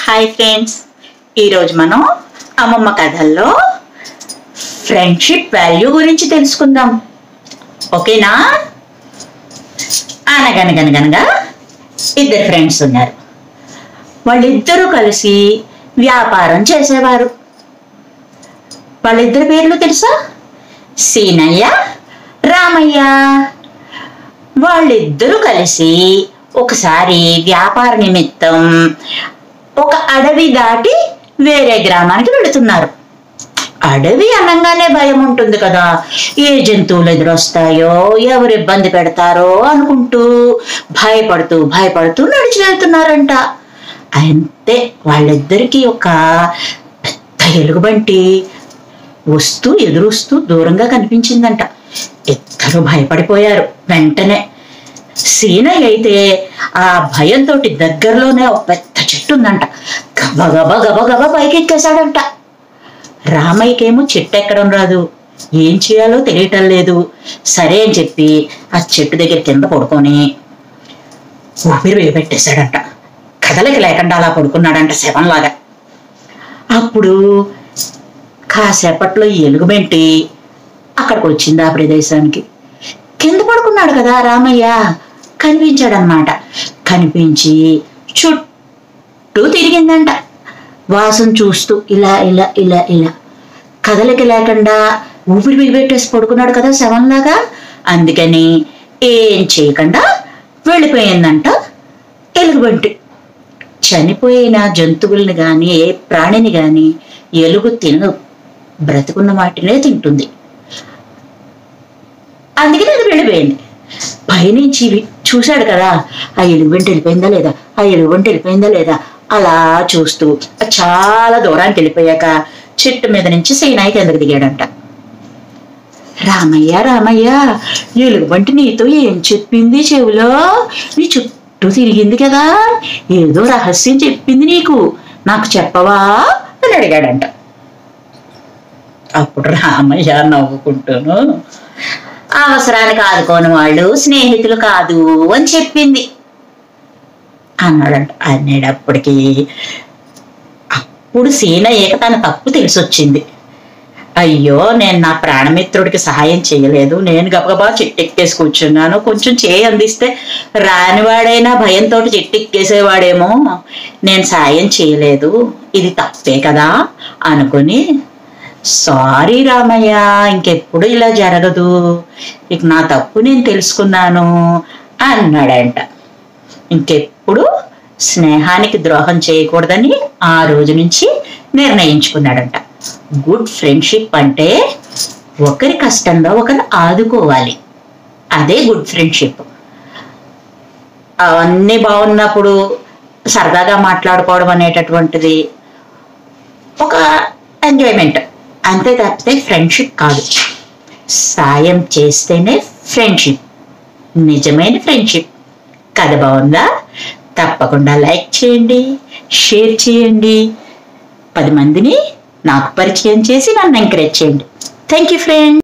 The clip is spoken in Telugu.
హాయ్ ఫ్రెండ్స్, ఈరోజు మనం అమ్మమ్మ కథల్లో ఫ్రెండ్షిప్ వాల్యూ గురించి తెలుసుకుందాం. ఓకేనా? అనగనగనగనగా ఇద్దరు ఫ్రెండ్స్ ఉన్నారు. వాళ్ళిద్దరూ కలిసి వ్యాపారం చేసేవారు. వాళ్ళిద్దరి పేర్లు తెలుసా? సీనయ్య, రామయ్య. వాళ్ళిద్దరూ కలిసి ఒకసారి వ్యాపార నిమిత్తం ఒక అడవి దాటి వేరే గ్రామానికి వెళుతున్నారు. అడవి అనగానే భయం ఉంటుంది కదా, ఏ జంతువులు ఎదురొస్తాయో, ఎవరు ఇబ్బంది పెడతారో అనుకుంటూ భయపడుతూ నడిచి వెళ్తున్నారంట. అంతే వాళ్ళిద్దరికీ ఒక పెద్ద ఎలుగుబంటి ఎదురొస్తూ దూరంగా కనిపించిందంట. ఇద్దరు భయపడిపోయారు. వెంటనే సీనయ్య అయితే ఆ భయంతో దగ్గరలోనే ఒక పెద్ద చెట్టు ఉందంట, గబగబా పైకి ఎక్కేశాడంట. రామయ్యకేమో చెట్టు ఎక్కడం రాదు, ఏం చేయాలో తెలియటం లేదు. సరే అని చెప్పి ఆ చెట్టు దగ్గర కింద పడుకొని ఊపిరి వేయబెట్టేశాడంట. కదలిక లేకుండా అలా పడుకున్నాడంట, శవంలాగా. అప్పుడు కాసేపట్లో ఎలుగుబెంటి అక్కడికి వచ్చింది ఆ ప్రదేశానికి. కింద పడుకున్నాడు కదా రామయ్య, కనిపించాడనమాట. కనిపించి చుట్టూ తిరిగిందంట, వాసన చూస్తూ ఇలా ఇలా ఇలా ఇలా. కదలిక లేకుండా ఊపిరి బిగిపెట్టేసి పడుకున్నాడు కదా శవంలాగా. అందుకని ఏం చేయకుండా వెళ్ళిపోయిందంట ఎలుగుబంటి. చనిపోయిన జంతువుల్ని కానీ ఏ ప్రాణిని కానీ ఎలుగు బ్రతుకున్న వాటినే తింటుంది. అందుకని అది వెళ్ళిపోయింది. పైనుంచి చూశాడు కదా, ఆ ఎలుగుబంటి వెళ్ళిపోయిందా లేదా అలా చూస్తూ చాలా దూరానికి వెళ్ళిపోయాక చెట్టు మీద నుంచి సీనయ్య కిందకు దిగాడంట. రామయ్య, ఎలుగుబంటి నీతో ఏం చెప్పింది? చెవిలో నీ చుట్టూ తిరిగింది కదా, ఏదో రహస్యం చెప్పింది నీకు, నాకు చెప్పవా అని అడిగాడంట. అప్పుడు రామయ్య నవ్వుకుంటూను, అవసరానికి ఆదుకోని వాళ్ళు స్నేహితులు కాదు అని చెప్పింది అన్నాడంట. అనేటప్పటికీ అప్పుడు సీనయ్యకి తన తప్పు తెలిసొచ్చింది. అయ్యో, నేను నా ప్రాణమిత్రుడికి సహాయం చేయలేదు, నేను గబగబా చెట్టు ఎక్కేసి కూర్చున్నాను, కొంచెం చేయి అందిస్తే రానివాడైనా భయంతో చెట్టు ఎక్కేసేవాడేమో, నేను సాయం చేయలేదు, ఇది తప్పే కదా అనుకుని, సారీ రామయ్య, ఇంకెప్పుడు ఇలా జరగదు, ఇక నా తప్పు నేను తెలుసుకున్నాను అన్నాడంట. ఇంకెప్పుడు స్నేహానికి ద్రోహం చేయకూడదని ఆ రోజు నుంచి నిర్ణయించుకున్నాడంట. గుడ్ ఫ్రెండ్షిప్ అంటే ఒకరి కష్టంలో ఒకరు ఆదుకోవాలి, అదే గుడ్ ఫ్రెండ్షిప్. అవన్నీ బాగున్నప్పుడు సరదాగా మాట్లాడుకోవడం అనేటటువంటిది ఒక ఎంజాయ్మెంట్, అంతే తప్పితే ఫ్రెండ్షిప్ కాదు. సాయం చేస్తేనే ఫ్రెండ్షిప్, నిజమైన ఫ్రెండ్షిప్. కథ బాగుందా? తప్పకుండా లైక్ చేయండి, షేర్ చేయండి, 10 మందిని నాకు పరిచయం చేసి నన్ను ఎంకరేజ్ చేయండి. Thank you friends.